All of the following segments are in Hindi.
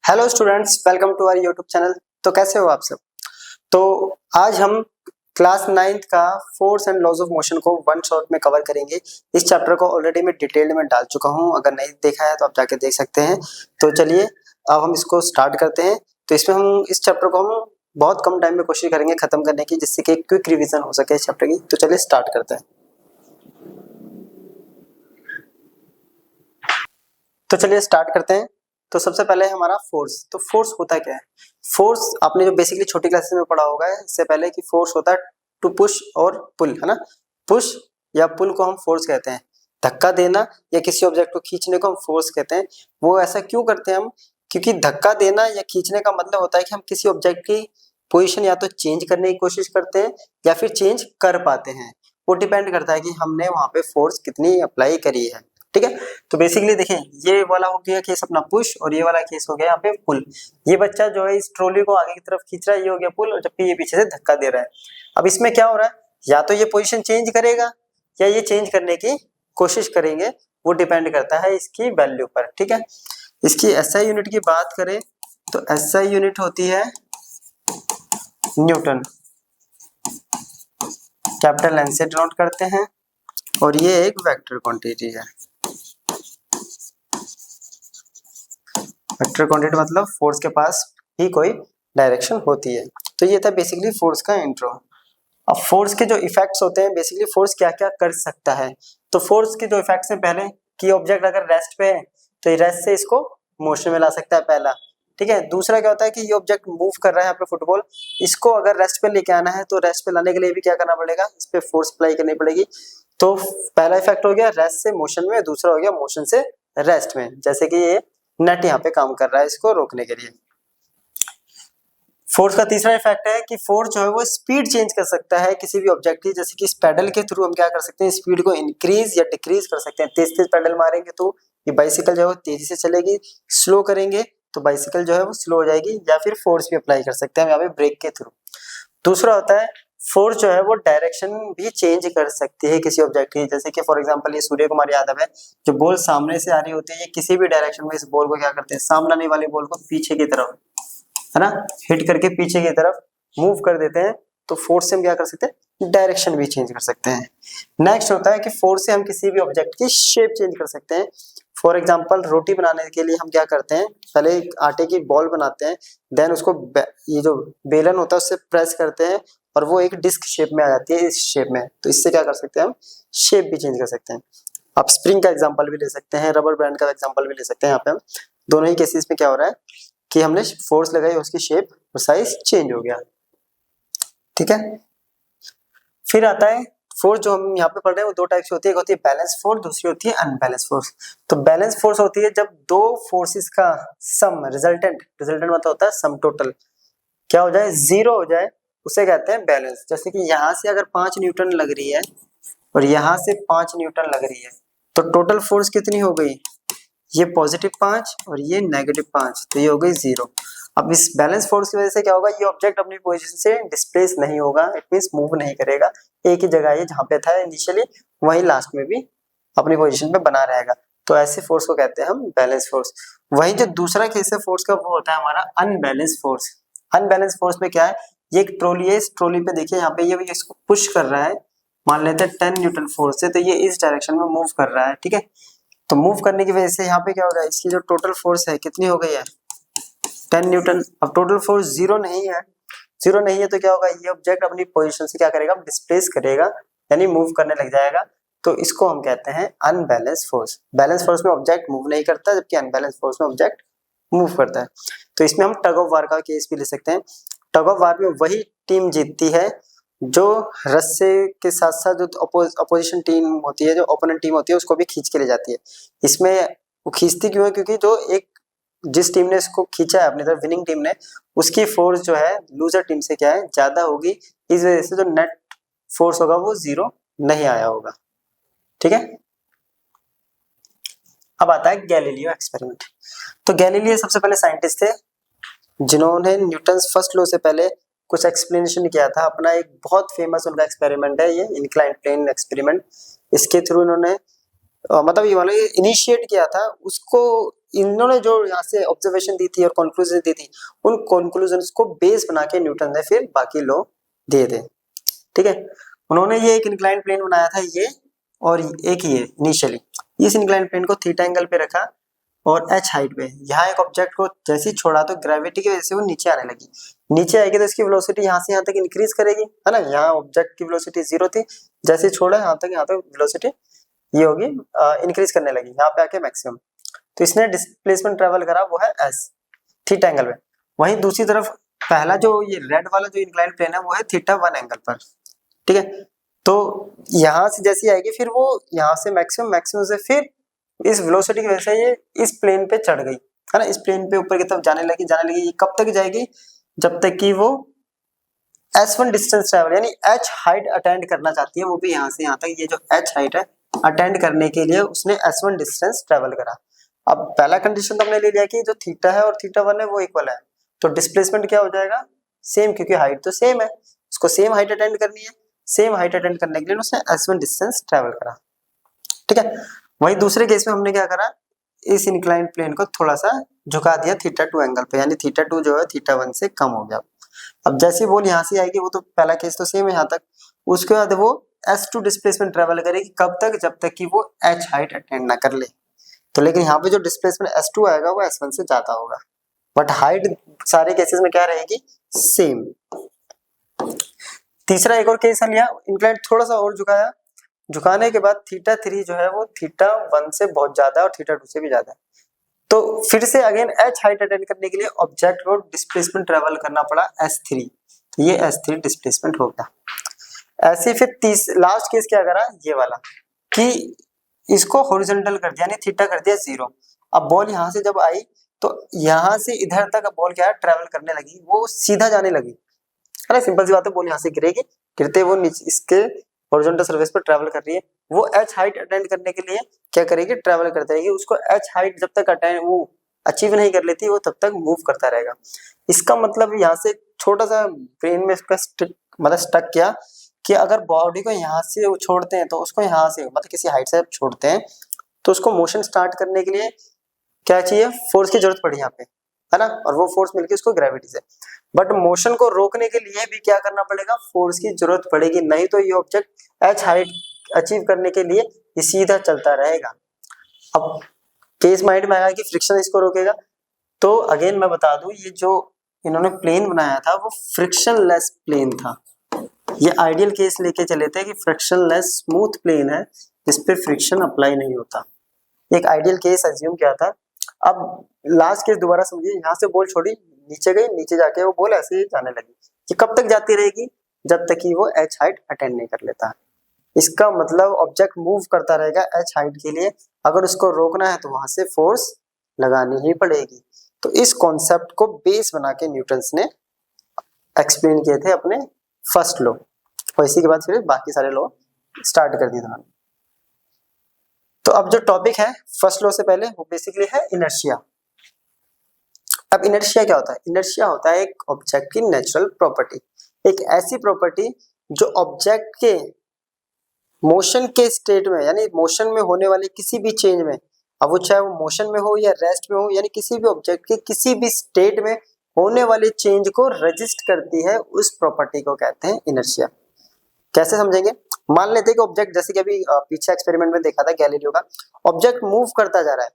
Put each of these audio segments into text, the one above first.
Hello students, welcome to our YouTube channel. तो कैसे हो आप सब। तो आज हम क्लास 9th का force and laws of motion को वन शॉट में कवर करेंगे। इस चैप्टर को ऑलरेडी मैं डिटेल में डाल चुका हूं, अगर नहीं देखा है तो आप जाके देख सकते हैं। तो चलिए अब हम इसको स्टार्ट करते हैं। तो इसमें हम इस चैप्टर को हम बहुत कम टाइम में कोशिश करेंगे खत्म करने की, जिससे कि क्विक रिविजन हो सके इस चैप्टर की। तो चलिए स्टार्ट करते हैं। तो चलिए स्टार्ट करते हैं। तो सबसे पहले हमारा फोर्स। तो फोर्स होता क्या है? फोर्स आपने जो बेसिकली छोटी क्लासेस में पढ़ा होगा इससे पहले कि फोर्स होता है टू पुश और पुल, है ना। पुश या पुल को हम फोर्स कहते हैं। धक्का देना या किसी ऑब्जेक्ट को खींचने को हम फोर्स कहते हैं। वो ऐसा क्यों करते हैं हम? क्योंकि धक्का देना या खींचने का मतलब होता है कि हम किसी ऑब्जेक्ट की पोजीशन या तो चेंज करने की कोशिश करते हैं या फिर चेंज कर पाते हैं। वो डिपेंड करता है कि हमने वहां पे फोर्स कितनी अप्लाई करी है। ठीक है, तो बेसिकली देखें, ये वाला हो गया केस अपना पुश और ये वाला केस हो गया यहाँ पे पुल। ये बच्चा जो है इस ट्रॉली को आगे की तरफ खींच रहा है, ये हो गया पुल, और जबकि ये पीछे से धक्का दे रहा है। अब इसमें क्या हो रहा है, या तो ये पोजीशन चेंज करेगा या ये चेंज करने की कोशिश करेंगे। वो डिपेंड करता है इसकी वैल्यू पर। ठीक है, इसकी एसआई यूनिट की बात करें तो एसआई यूनिट होती है न्यूटन। कैपिटल एन से डिनोट करते हैं और ये एक वेक्टर क्वांटिटी है। वेक्टर क्वांटिटी मतलब फोर्स के पास ही कोई डायरेक्शन होती है। तो ये था बेसिकली फोर्स का इंट्रो। अब फोर्स के जो इफेक्ट्स होते हैं, बेसिकली फोर्स क्या क्या कर सकता है। तो फोर्स के जो इफेक्ट्स हैं, पहले कि ऑब्जेक्ट अगर रेस्ट पे है तो रेस्ट से इसको मोशन में ला सकता है, पहला। ठीक है, दूसरा क्या होता है कि ये ऑब्जेक्ट मूव कर रहा है यहाँ पे फुटबॉल, इसको अगर रेस्ट पे लेके आना है तो रेस्ट पे लाने के लिए भी क्या करना पड़ेगा, इस पे फोर्स अप्लाई करनी पड़ेगी। तो पहला इफेक्ट हो गया रेस्ट से मोशन में, दूसरा हो गया मोशन से रेस्ट में। जैसे कि ये नेट यहाँ पे काम कर रहा है इसको रोकने के लिए। फोर्स का तीसरा इफेक्ट है कि फोर्स जो है वो स्पीड चेंज कर सकता है किसी भी ऑब्जेक्ट की। जैसे कि इस पेडल के थ्रू हम क्या कर सकते हैं, स्पीड को इंक्रीज या डिक्रीज कर सकते हैं। तेज तेज पेडल मारेंगे तो ये बाइसिकल जो है वो तेजी से चलेगी, स्लो करेंगे तो बाइसिकल जो है वो स्लो हो जाएगी, या फिर फोर्स भी अप्लाई कर सकते हैं हम यहाँ पे ब्रेक के थ्रू। दूसरा होता है फोर्स जो है वो डायरेक्शन भी चेंज कर सकती है किसी ऑब्जेक्ट की। जैसे कि फॉर एग्जांपल ये सूर्य कुमार यादव है, जो बॉल सामने से आ रही होती है, ये किसी भी डायरेक्शन में इस बॉल को क्या करते हैं, सामने आने वाली बॉल को पीछे की तरफ, है ना, हिट करके पीछे की तरफ मूव कर देते हैं। तो फोर्स से हम क्या कर सकते हैं, डायरेक्शन भी चेंज कर सकते हैं। नेक्स्ट होता है कि फोर्स से हम किसी भी ऑब्जेक्ट की शेप चेंज कर सकते हैं। फॉर एग्जांपल रोटी बनाने के लिए हम क्या करते हैं, पहले एक आटे की बॉल बनाते हैं, देन उसको ये जो बेलन होता है उससे प्रेस करते हैं और वो एक डिस्क शेप में आ जाती है, इस शेप में। तो इससे क्या कर सकते हैं, हम शेप भी चेंज कर सकते हैं। आप स्प्रिंग का एग्जांपल भी ले सकते हैं, रबर बैंड का एग्जांपल भी ले सकते हैं। यहाँ पे हम दोनों ही केसेस में क्या हो रहा है कि हमने फोर्स लगाई, उसकी शेप और साइज चेंज हो गया। ठीक है, फिर आता है फोर्स जो हम यहाँ पे पढ़ रहे हैं वो दो टाइप से होती है, एक होती है बैलेंस फोर्स, दूसरी होती है अनबैलेंस फोर्स। तो बैलेंस फोर्स होती है जब दो फोर्सेस का सम, रिजल्टेंट मतलब होता है सम टोटल, क्या हो जाए, जीरो हो जाए, उसे कहते हैं बैलेंस। जैसे कि यहाँ से अगर 5 न्यूटन लग रही है और यहाँ से 5 न्यूटन लग रही है, तो टोटल फोर्स कितनी हो गई, ये पॉजिटिव 5 और ये नेगेटिव 5, तो ये हो गई 0। अब इस बैलेंस फोर्स की वजह से क्या होगा, ये ऑब्जेक्ट अपनी पोजीशन से डिस्प्लेस नहीं होगा, इट मींस मूव नहीं करेगा, एक ही जगह ये जहां पे था इनिशियली वहीं लास्ट में भी अपनी पोजीशन पे बना रहेगा। तो ऐसे फोर्स को कहते हैं हम बैलेंस फोर्स। वहीं जो दूसरा केस है फोर्स का, वो होता है हमारा अनबैलेंस फोर्स। अनबैलेंस फोर्स में क्या है, ये एक ट्रॉली है, इस ट्रॉली पे देखिए यहाँ पे ये इसको पुश कर रहा है, मान लेते हैं 10 न्यूटन फोर्स से, तो ये इस डायरेक्शन में मूव कर रहा है। ठीक है, तो मूव करने की वजह से यहाँ पे क्या हो रहा है, इसकी जो टोटल फोर्स है कितनी हो गई है, 10 न्यूटन। अब टोटल फोर्स जीरो नहीं है, जीरो नहीं है तो क्या होगा, ये ऑब्जेक्ट अपनी पोजीशन से क्या करेगा, डिस्प्लेस करेगा, यानी मूव करने लग जाएगा। तो इसको हम कहते हैं अनबैलेंस फोर्स। बैलेंस फोर्स में ऑब्जेक्ट मूव नहीं करता, जबकि अनबैलेंस फोर्स में ऑब्जेक्ट मूव करता है। तो इसमें हम टग ऑफ वार का केस भी ले सकते हैं। टग ऑफ वार में वही टीम जीतती है जो रस्से के साथ साथ जो अपोजिशन टीम होती है, जो ओपोनेंट टीम होती है, उसको भी खींच के ले जाती है। इसमें वो खींचती क्यों है, क्योंकि जो एक जिस टीम ने इसको खींचा है अपनी तरफ, विनिंग टीम ने, उसकी फोर्स जो है लूजर टीम से क्या है, ज्यादा होगी। इस वजह से जो नेट फोर्स होगा वो 0 नहीं आया होगा। ठीक है, अब आता है गैलीलियो एक्सपेरिमेंट। तो गैलीलियो सबसे पहले साइंटिस्ट थे जिन्होंने न्यूटन फर्स्ट लॉ से पहले कुछ एक्सप्लेनेशन किया था अपना। एक बहुत फेमस उनका एक्सपेरिमेंट है ये इंक्लाइंड प्लेन एक्सपेरिमेंट। इसके थ्रू इन्होंने मतलब ये वाला इनिशिएट किया था उसको, इन्होंने जो यहाँ से ऑब्जर्वेशन दी थी और कंक्लूजन दी थी, उन कंक्लूजन्स को बेस बना के न्यूटन ने फिर बाकी लॉ दिए थे। ठीक है, उन्होंने ये एक इंक्लाइन प्लेन बनाया था ये, और एक ये इनिशियली इस इंक्लाइन प्लेन को थीटा एंगल पे रखा और h हाइट पे यहाँ एक ऑब्जेक्ट को जैसे ही छोड़ा तो ग्रेविटी की वजह से वो नीचे आने लगी। नीचे आएगी तो इसकी वेलोसिटी यहाँ से यहाँ तक इंक्रीज करेगी, है ना। यहाँ ऑब्जेक्ट की वेलोसिटी 0 थी, जैसे ही छोड़ा यहाँ तक वेलोसिटी ये होगी इंक्रीज करने लगी, यहाँ पे आके मैक्सिमम। तो इसने डिस्प्लेसमेंट ट्रेवल करा वो है s थीटा एंगल पे। वहीं दूसरी तरफ पहला जो ये रेड वाला जो इंक्लाइन प्लेन है वो है थीटा 1 एंगल पर। ठीक है, तो यहाँ से जैसी आएगी फिर वो यहाँ से मैक्सिमम से फिर इस वेलोसिटी की वजह से ये इस प्लेन पे चढ़ गई, है ना। इस प्लेन पे ऊपर की तरफ जाने लगी। ये कब तक जाएगी, जब तक कि वो s1 डिस्टेंस ट्रेवल यानी h हाइट अटेंड करना चाहती है, वो भी यहाँ से यहाँ तक। ये जो h हाइट है अटेंड करने के लिए उसने s1 डिस्टेंस ट्रेवल करा। अब पहला कंडीशन तो हमने ले लिया कि जो थीटा है और थीटा 1 है वो इक्वल है, तो डिस्प्लेसमेंट क्या हो जाएगा, सेम, क्योंकि हाइट तो सेम है, उसको सेम हाइट अटेंड करनी है। सेम हाइट अटेंड करने के लिए उसने s1 डिस्टेंस ट्रेवल करा। ठीक है, वही दूसरे केस में हमने क्या करा, इस इंक्लाइन प्लेन को थोड़ा सा झुका दिया थीटा 2 एंगल पे, यानी थीटा 2 जो है थीटा 1 से कम हो गया। अब जैसी बॉल यहाँ से आएगी, वो तो पहला केस तो सेम है यहाँ तक, उसके बाद वो s2 डिस्प्लेसमेंट ट्रेवल करेगी, कब तक, जब तक कि वो h हाइट अटेंड ना कर ले। तो लेकिन यहाँ पे जो डिस्प्लेसमेंट s2 आएगा वो s1 से ज्यादा होगा, बट हाइट सारे केसेस में क्या रहेगी, सेम। तीसरा एक और केस लिया, इंक्लाइन थोड़ा सा और झुकाया, झुकाने के बाद थीटा 3 जो है वो थीटा 1 से बहुत ज्यादा और थीटा 2 से भी ज्यादा है। तो फिर से अगेन h हाइट अटेंड करने के लिए ऑब्जेक्ट को डिस्प्लेसमेंट ट्रेवल करना पड़ा s3, तो ये s3 डिस्प्लेसमेंट हो गया। ऐसे फिर लास्ट केस क्या करा, ये वाला कि इसको हॉरिजॉन्टल कर दिया, यानी थीटा कर दिया 0। अब बॉल यहाँ से जब आई तो यहाँ से इधर तक बॉल क्या ट्रेवल करने लगी, वो सीधा जाने लगी, है ना। सिंपल सी बात है, बॉल यहाँ से गिरेगी, गिरते वो नीचे इसके हॉरिजॉन्टल सरफेस पर ट्रैवल कर रही है, वो h हाइट अटेंड करने के लिए क्या करेगी, ट्रैवल करते रहेगी। उसको h हाइट जब तक अटेंड वो अचीव नहीं कर लेती, वो तब तक मूव करता रहेगा। इसका मतलब यहाँ से छोटा सा ब्रेन में इसका मतलब स्टक किया कि अगर बॉडी को यहाँ से छोड़ते हैं तो उसको यहाँ से मतलब किसी हाइट से छोड़ते हैं तो उसको मोशन स्टार्ट करने के लिए क्या चाहिए, फोर्स की जरूरत पड़ी यहाँ पे, है ना। और वो फोर्स मिलके उसको ग्रेविटी से, बट मोशन को रोकने के लिए भी क्या करना पड़ेगा, फोर्स की जरूरत पड़ेगी, नहीं तो ये ऑब्जेक्ट h हाइट अचीव करने के लिए ये सीधा चलता रहेगा। अब केस माइंड में आया कि फ्रिक्शन इसको रोकेगा, तो अगेन मैं बता दूं ये जो इन्होंने प्लेन बनाया था वो फ्रिक्शन लेस प्लेन था। ये आइडियल केस लेके चले थे कि फ्रिक्शन लेस स्मूथ प्लेन है जिसपे फ्रिक्शन अप्लाई नहीं होता, एक आइडियल केस अज्यूम किया था। अब लास्ट केस दोबारा समझिए, यहाँ से बॉल छोड़ी, नीचे गई, नीचे जाके वो बॉल ऐसे ही जाने लगी, कि कब तक जाती रहेगी, जब तक कि वो h हाइट अटेंड नहीं कर लेता। इसका मतलब ऑब्जेक्ट मूव करता रहेगा h हाइट के लिए, अगर उसको रोकना है तो वहां से फोर्स लगानी ही पड़ेगी। तो इस कॉन्सेप्ट को बेस बना के न्यूटन्स ने एक्सप्लेन किए थे अपने फर्स्ट लॉ, और इसी के बाद फिर बाकी सारे लॉ स्टार्ट कर दिए उन्होंने। तो अब जो टॉपिक है फर्स्ट लॉ से पहले वो बेसिकली है इनर्शिया। अब इनर्शिया क्या होता है, इनर्शिया होता है एक ऑब्जेक्ट की नेचुरल प्रॉपर्टी, एक ऐसी प्रॉपर्टी जो ऑब्जेक्ट के मोशन के स्टेट में यानी मोशन में होने वाले किसी भी चेंज में, अब वो चाहे वो मोशन में हो या रेस्ट में हो, यानी किसी भी ऑब्जेक्ट के किसी भी स्टेट में होने वाले चेंज को रजिस्ट करती है, उस प्रॉपर्टी को कहते हैं इनर्शिया। कैसे समझेंगे, मान लेते हैं कि ऑब्जेक्ट, जैसे कि अभी पीछे एक्सपेरिमेंट में देखा था गैलीलियो का, ऑब्जेक्ट मूव करता जा रहा है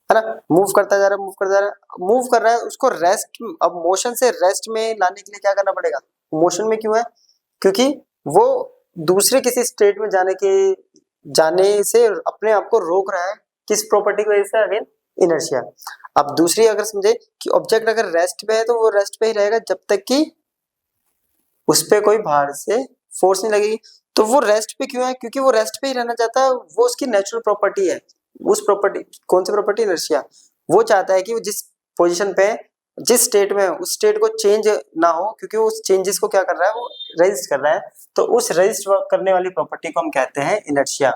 ना, मूव कर रहा है, उसको रेस्ट, अब मोशन से रेस्ट में लाने के लिए क्या करना पड़ेगा, मोशन में क्यों है, क्योंकि वो दूसरे किसी स्टेट में जाने से अपने आप को रोक रहा है, किस प्रॉपर्टी की वजह से, अगेन इनर्शिया। अब दूसरी अगर समझे कि ऑब्जेक्ट अगर रेस्ट पे है तो वो रेस्ट पे ही रहेगा जब तक कि उस पे कोई बाहर से फोर्स नहीं लगेगी। तो वो रेस्ट पे क्यों है, क्योंकि वो रेस्ट पे ही रहना चाहता है, वो उसकी नेचुरल प्रॉपर्टी है। उस प्रॉपर्टी, कौन सी प्रॉपर्टी, इनर्शिया। वो चाहता है कि वो जिस पोजीशन पे, जिस स्टेट में, उस स्टेट को चेंज ना हो, क्योंकि वो उस चेंजेस को क्या कर रहा है, वो रेजिस्ट कर रहा है। तो उस रेजिस्ट करने वाली प्रॉपर्टी को हम कहते हैं inertia.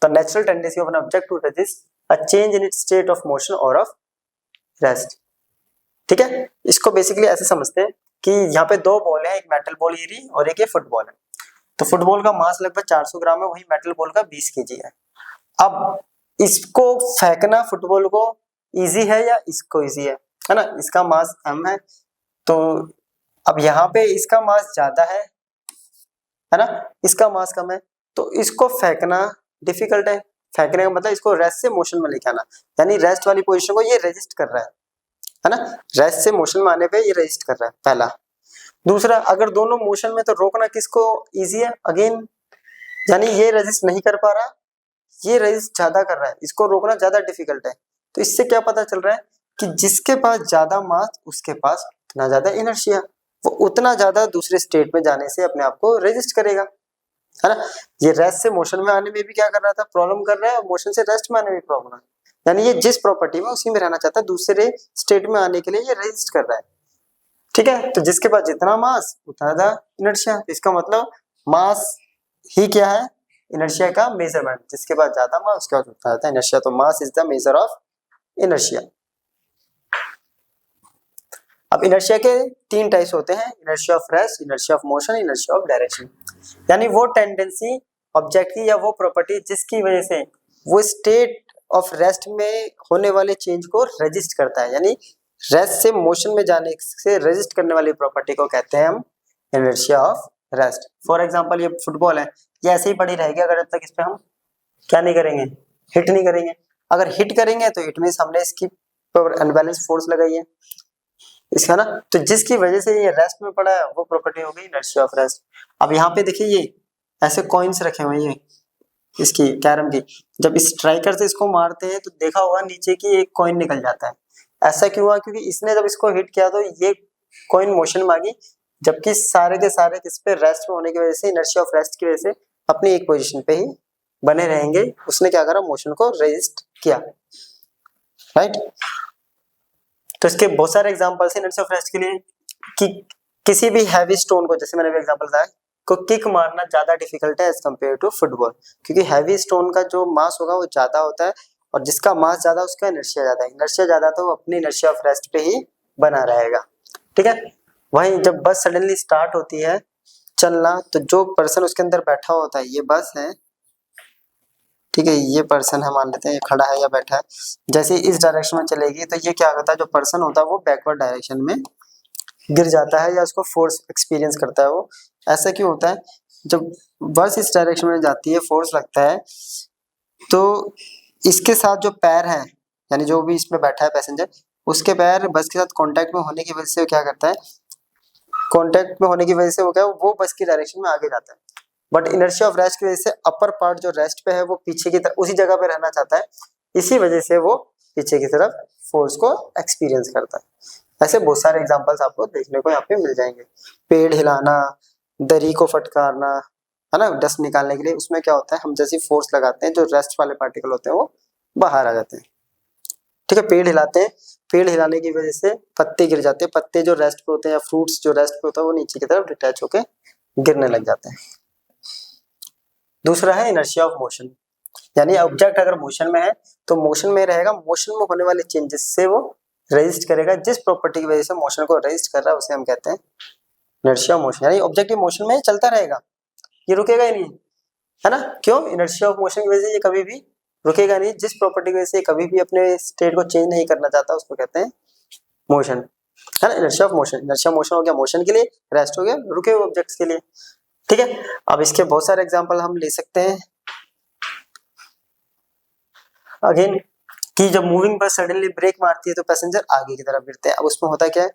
The natural tendency of an object to resist a change in its state of motion और ऑफ रेस्ट। ठीक है, इसको बेसिकली ऐसे समझते हैं कि यहाँ पे दो बॉल है, एक मेटल बॉल ये रही और एक ये फुटबॉल है। तो फुटबॉल का मास लगभग 400 ग्राम है, वही मेटल बॉल का 20 kg है। अब इसको फेंकना फुटबॉल को इजी है या इसको इजी है ना? इसका मास m है, तो अब यहाँ पे इसका मास ज्यादा है ना, इसका मास कम है, तो इसको फेंकना डिफिकल्ट है। फेंकने का मतलब इसको रेस्ट से मोशन में लेके आना, यानी रेस्ट वाली पोजीशन को ये रेजिस्ट कर रहा है ना? रेस्ट से मोशन में आने पे ये रेजिस्ट कर रहा है, पहला। दूसरा, अगर दोनों मोशन में तो रोकना किसको इजी है? अगेन, यानी ये रेजिस्ट नहीं कर पा रहा, ये रेजिस्ट ज्यादा कर रहा है, इसको रोकना ज्यादा डिफिकल्ट है। तो इससे क्या पता चल रहा है कि जिसके पास ज्यादा मास उसके पास उतना ज्यादा इनर्शिया, वो उतना ज्यादा दूसरे स्टेट में जाने से अपने आप को रेजिस्ट करेगा, है ना? ये रेस्ट से मोशन में आने में भी क्या कर रहा था? प्रॉब्लम कर रहा है, और मोशन से रेस्ट में आने में प्रॉब्लम है। यानी ये जिस प्रॉपर्टी में उसी में रहना चाहता है, दूसरे स्टेट में आने के लिए ये रेजिस्ट कर रहा है, ठीक है? तो जिसके पास जितना मास उतना ज्यादा इनर्शिया, इसका मतलब मास ही क्या है? इनर्शिया का मेजरमेंट। जिसके पास ज्यादा मास उसके पास उतना ज्यादा इनर्शिया, तो mass is the measure of inertia. अब इनर्शिया के तीन टाइप्स होते हैं, inertia of rest, inertia of motion, inertia of direction. यानी वो टेंडेंसी ऑब्जेक्ट की या वो प्रॉपर्टी जिसकी वजह से वो स्टेट ऑफ रेस्ट में होने वाले चेंज को रेजिस्ट करता है, यानी रेस्ट से मोशन में जाने से रेजिस्ट करने वाली प्रॉपर्टी को कहते हैं हम inertia of rest. For example, ये फुटबॉल है, ये ऐसे ही पड़ी रहेगी अगर जब तक इस पे हम क्या नहीं करेंगे? हिट नहीं करेंगे। अगर हिट करेंगे तो इट मींस हमने इसकी अनबैलेंस फोर्स लगाई है इसका ना, तो जिसकी वजह से ये रेस्ट में पड़ा है वो प्रॉपर्टी हो गई इनर्शिया ऑफ रेस्ट। अब यहाँ पे देखिए, ये ऐसे कॉइन्स रखे हुए हैं, ये इसकी कैरम की, जब स्ट्राइकर से इसको मारते हैं तो देखा होगा नीचे की एक कॉइन निकल जाता है। ऐसा क्यों हुआ? क्योंकि इसने जब इसको हिट किया तो ये कॉइन मोशन में आ गई, जबकि सारे के सारे किस पे? रेस्ट में होने की वजह से, इनर्शिया ऑफ रेस्ट की वजह से अपनी एक पोजीशन पे ही बने रहेंगे। उसने क्या करा? मोशन को रेजिस्ट किया, राइट? तो इसके बहुत सारे एग्जांपल्स हैं इनर्शिया ऑफ रेस्ट के लिए, कि किसी भी हैवी स्टोन को, जैसे मैंने भी एग्जांपल बताया, को किक मारना ज्यादा डिफिकल्ट है एज कम्पेयर टू फुटबॉल, क्योंकि हैवी स्टोन का जो मास होगा वो ज्यादा होता है, और जिसका मास ज्यादा उसका इनर्शिया ज्यादा है। इनर्शिया ज्यादा तो वो अपनी इनर्शिया ऑफ रेस्ट पे ही बना रहेगा, ठीक है? वहीं जब बस सडनली स्टार्ट होती है चलना, तो जो पर्सन उसके अंदर बैठा होता है, ये बस है, ठीक है, ये पर्सन है, मान लेते हैं ये खड़ा है या बैठा है, जैसे इस डायरेक्शन में चलेगी तो ये क्या होता है? जो पर्सन होता है वो बैकवर्ड डायरेक्शन में गिर जाता है, या उसको फोर्स एक्सपीरियंस करता है वो। ऐसा क्यों होता है? जब बस इस डायरेक्शन में जाती है, फोर्स लगता है, तो इसके साथ जो पैर है, यानी जो भी इसमें बैठा है पैसेंजर, उसके पैर बस के साथ कांटेक्ट में होने की वजह से क्या करता है? कांटेक्ट में होने की वजह से वो क्या है? वो बस की डायरेक्शन में आगे जाता है। बट इनर्शिया ऑफ रेस्ट की वजह से अपर पार्ट जो रेस्ट पे है वो पीछे की तरफ, उसी जगह पे रहना चाहता है, इसी वजह से वो पीछे की तरफ फोर्स को एक्सपीरियंस करता है। ऐसे बहुत सारे एग्जांपल्स आपको देखने को यहाँ पे मिल जाएंगे। पेड़ हिलाना, दरी को फटकारना, है ना, डस्ट निकालने के लिए, उसमें क्या होता है? हम जैसी फोर्स लगाते हैं, जो रेस्ट वाले पार्टिकल होते हैं वो बाहर आ जाते हैं, ठीक है? पेड़ हिलाते हैं, पेड़ हिलाने की वजह से पत्ते गिर जाते हैं, पत्ते जो रेस्ट पे होते हैं या फ्रूट्स जो रेस्ट पे होता है वो नीचे की तरफ डिटैच होके गिरने लग जाते हैं। दूसरा है इनर्शिया ऑफ मोशन, यानी ऑब्जेक्ट अगर मोशन में है तो मोशन में रहेगा, मोशन में होने वाले चेंजेस से वो रेजिस्ट करेगा। जिस प्रॉपर्टी की वजह से मोशन को रेजिस्ट कर रहा है उसे हम कहते हैं इनर्शिया ऑफ मोशन। यानी ऑब्जेक्ट मोशन में चलता रहेगा, ये रुकेगा ही नहीं, है ना? क्यों? इनर्शिया ऑफ मोशन की वजह से ये कभी भी रुकेगा नहीं। जिस प्रॉपर्टी की वजह से कभी भी अपने स्टेट को चेंज नहीं करना चाहता उसको कहते हैं मोशन, है ना? Inertia of motion. Inertia motion हो गया मोशन के लिए, रेस्ट हो गया रुके हुए ऑब्जेक्ट्स के लिए, ठीक है? अब इसके बहुत सारे एग्जांपल हम ले सकते हैं। अगेन, कि जब मूविंग बस सडनली ब्रेक मारती है तो पैसेंजर आगे की तरफ गिरते हैं। अब उसमें होता क्या है?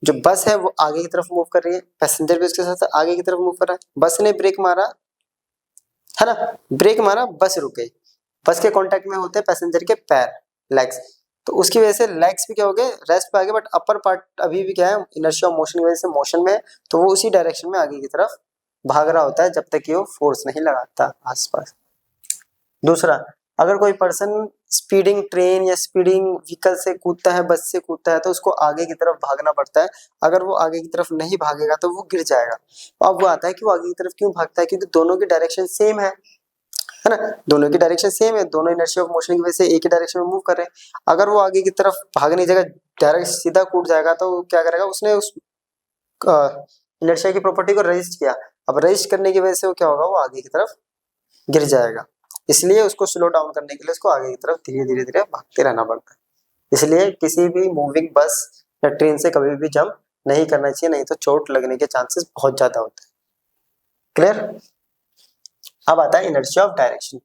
जो बस है वो आगे की तरफ मूव कर रही है, पैसेंजर भी उसके साथ आगे की तरफ मूव कर रहा है। बस ने ब्रेक मारा, है ना, ब्रेक मारा, बस रुक गई। बस के कांटेक्ट में होते हैं पैसेंजर के पैर, लेग्स, तो उसकी वजह से लेग्स भी क्या हो गए? रेस्ट पे आ गए, बट अपर पार्ट अभी भी क्या है? इनर्शिया ऑफ मोशन की वजह से मोशन में है, तो वो उसी डायरेक्शन में आगे की तरफ भाग रहा होता है जब तक कि वो फोर्स नहीं लगाता आसपास। दूसरा, अगर कोई पर्सन स्पीडिंग ट्रेन या स्पीडिंग व्हीकल से कूदता है, बस से कूदता है, तो उसको आगे की तरफ भागना पड़ता है। अगर वो आगे की तरफ नहीं भागेगा तो वो गिर जाएगा। अब वो आता है कि वो आगे की तरफ क्यों भागता है? क्योंकि दोनों की डायरेक्शन सेम है ना, दोनों की डायरेक्शन सेम है, दोनों इनर्शिया ऑफ मोशन की वजह से एक ही डायरेक्शन में मूव कर रहे हैं। अगर वो आगे की तरफ भागने की जगह डायरेक्ट सीधा कूद जाएगा तो वो क्या करेगा? उसने उस इनर्शिया की प्रॉपर्टी को रेजिस्ट किया। अब रेजिस्ट करने की वजह से वो क्या होगा? वो आगे की तरफ गिर जाएगा। इसलिए उसको स्लो डाउन करने के लिए उसको आगे की तरफ धीरे धीरे धीरे भागते रहना पड़ता है। इसलिए किसी भी मूविंग बस या ट्रेन से कभी भी जंप नहीं करना चाहिए, नहीं तो चोट लगने के चांसेस बहुत ज्यादा होते हैं। क्लियर? अब आता है इनर्शिया ऑफ डायरेक्शन,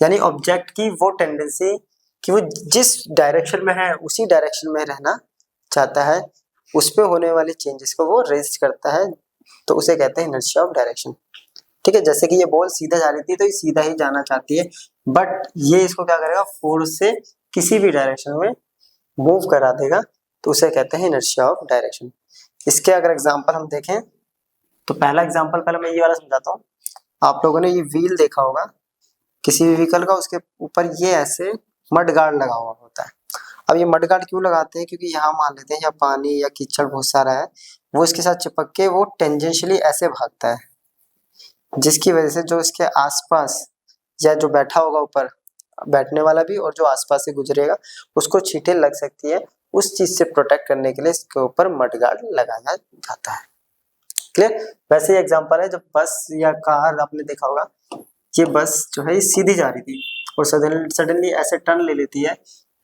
यानी ऑब्जेक्ट की वो टेंडेंसी कि वो जिस डायरेक्शन में है उसी डायरेक्शन में रहना चाहता है, उस पे होने वाले चेंजेस को वो रेजिस्ट करता है, तो उसे कहते हैं इनर्शिया ऑफ डायरेक्शन। ठीक है, जैसे कि ये बॉल सीधा जा रही थी तो ये सीधा ही जाना चाहती है, बट ये इसको क्या करेगा, फोर्स से किसी भी डायरेक्शन में मूव करा देगा, तो उसे कहते हैं इनर्शिया ऑफ डायरेक्शन। इसके अगर एग्जांपल हम देखें तो पहला एग्जांपल, पहले मैं ये वाला समझाता हूँ। आप लोगों ने ये व्हील देखा होगा किसी भी व्हीकल का, उसके ऊपर ये ऐसे मड गार्ड लगा हुआ होता है। अब ये मड गार्ड क्यों लगाते हैं, क्योंकि यहाँ मान लेते हैं या पानी या कीचड़ बहुत सारा है, वो इसके साथ चिपक के वो टेंजेंशियली ऐसे भागता है, जिसकी वजह से जो इसके आसपास या जो बैठा होगा ऊपर, बैठने वाला भी और जो आसपास से गुजरेगा उसको छींटे लग सकती है, उस चीज से प्रोटेक्ट करने के लिए इसके ऊपर मड गार्ड लगाया जाता है। क्लियर? वैसे ही एग्जांपल है, जब बस या कार आपने देखा होगा, ये बस जो है सीधी जा रही थी और सडनली ऐसे टर्न ले लेती है,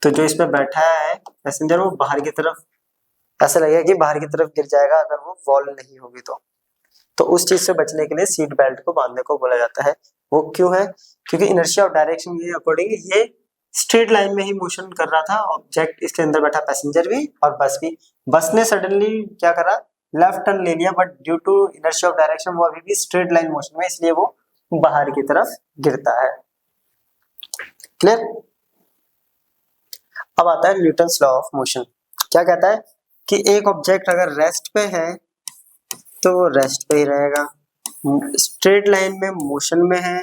तो जो इसमें बैठा है पैसेंजर वो बाहर की तरफ, ऐसा लगेगा कि बाहर की तरफ गिर जाएगा अगर वो वॉल नहीं होगी तो उस चीज से बचने के लिए सीट बेल्ट को बांधने को बोला जाता है। वो क्यों है? क्योंकि इनर्शिया ऑफ डायरेक्शन के अकॉर्डिंग ये स्ट्रेट लाइन में ही मोशन कर रहा था ऑब्जेक्ट, इसके अंदर बैठा पैसेंजर भी और बस भी। बस ने सडनली क्या करा, लेफ्ट टर्न ले लिया, but due to inertia of direction वो अभी भी स्ट्रेट लाइन मोशन में, इसलिए वो बाहर की तरफ गिरता है। क्लियर? अब आता है न्यूटन्स लॉ ऑफ मोशन। क्या कहता है कि एक ऑब्जेक्ट अगर रेस्ट पे है तो वो रेस्ट पे ही रहेगा, स्ट्रेट लाइन में मोशन में है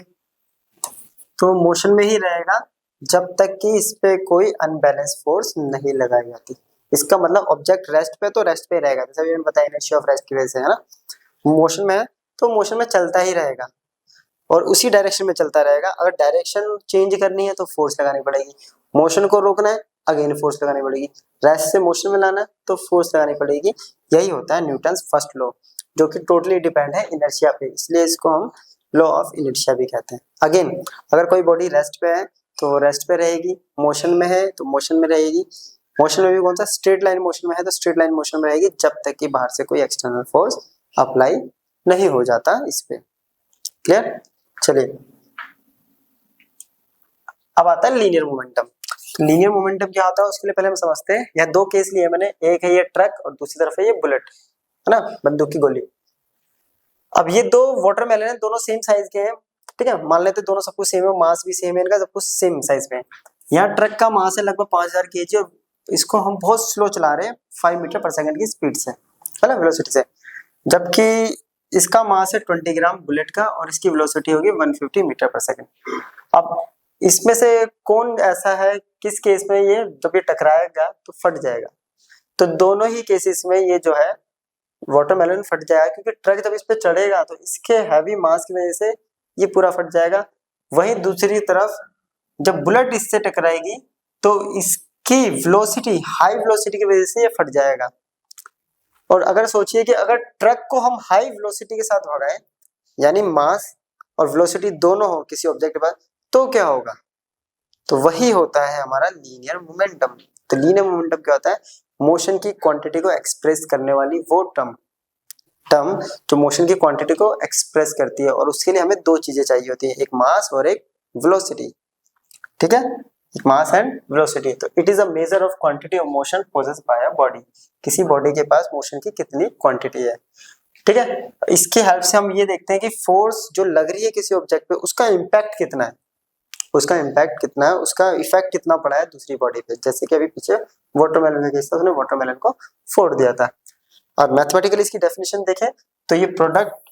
तो मोशन में ही रहेगा, जब तक कि इस पे कोई अनबैलेंस फोर्स नहीं लगाई जाती। इसका मतलब ऑब्जेक्ट रेस्ट पे तो रेस्ट पे रहेगा, जैसे मैंने बताया इनर्शिया ऑफ रेस्ट की वजह से, है ना। मोशन में है तो मोशन में चलता ही रहेगा और उसी डायरेक्शन में चलता रहेगा। अगर डायरेक्शन चेंज करनी है तो फोर्स लगानी पड़ेगी, मोशन को रोकना है अगेन फोर्स लगानी पड़ेगी, रेस्ट से मोशन में लाना है तो फोर्स लगानी पड़ेगी। यही होता है न्यूटन्स फर्स्ट लॉ, जो कि टोटली डिपेंड है इनर्शिया पे, इसलिए इसको हम लॉ ऑफ इनर्शिया भी कहते हैं। अगेन अगर कोई बॉडी रेस्ट पे है तो रेस्ट पे रहेगी, मोशन में है तो मोशन में रहेगी, मोशन में भी कौन सा, स्ट्रेट लाइन मोशन में है तो स्ट्रेट लाइन मोशन में रहेगी, जब तक कि बाहर से कोई एक्सटर्नल फोर्स अप्लाई नहीं हो जाता इस पे। क्लियर? चलिए अब आता है लीनियर मोमेंटम। लीनियर मोमेंटम क्या होता है उसके लिए पहले हम समझते हैं। यह दो केस लिए मैंने, एक है ये ट्रक और दूसरी तरफ है ये बुलेट, है ना, बंदूक की गोली। अब ये दो वाटरमेलन है, दोनों सेम साइज के हैं, ठीक है, मान लेते दोनों सब कुछ सेम है, मास भी सेम है इनका, सब कुछ सेम साइज में है। यहाँ ट्रक का मास है लगभग 5000 kg और इसको हम बहुत स्लो चला रहे हैं 5 मीटर पर सेकंड की स्पीड से, है ना, वेलोसिटी से, जबकि इसका मास है 20 ग्राम बुलेट का और इसकी वेलोसिटी होगी 150 मीटर पर सेकंड। अब इसमें से कौन ऐसा है किस केस में ये जब ये टकराएगा तो फट जाएगा, तो दोनों ही केसेस में ये जो है वाटरमेलन फट जाएगा, क्योंकि ट्रक जब इस पे चढ़ेगा तो इसके हैवी मास की वजह से ये पूरा फट जाएगा। वहीं दूसरी तरफ जब बुलेट इससे टकराएगी तो इसकी वेलोसिटी, हाई वेलोसिटी की वजह से ये फट जाएगा। और अगर सोचिए कि अगर ट्रक को हम हाई वेलोसिटी के साथ भगाएं, यानी मास और वेलोसिटी दोनों हो किसी ऑब्जेक्ट के पास, तो क्या होगा, तो वही होता है हमारा लीनियर मोमेंटम। तो लीनियर मोमेंटम क्या होता है, मोशन की क्वांटिटी को एक्सप्रेस करने वाली वो टर्म जो मोशन की क्वांटिटी को एक्सप्रेस करती है, और उसके लिए हमें दो चीजें चाहिए होती है, एक मास और एक वेलोसिटी। ठीक है, एक मास एंड वेलोसिटी। तो it is a measure of quantity of motion possessed by a body, किसी बॉडी के पास मोशन की कितनी क्वांटिटी है। ठीक है, इसकी हेल्प से हम ये देखते हैं कि फोर्स जो लग रही है किसी ऑब्जेक्ट पे उसका इम्पैक्ट कितना है, उसका इम्पैक्ट कितना है, उसका इफेक्ट कितना पड़ा है दूसरी बॉडी पे। जैसे कि अभी पीछे वाटरमेलन का केस था, उसने वाटरमेलन को फोड़ दिया था। और मैथमेटिकली इसकी डेफिनेशन देखें तो ये प्रोडक्ट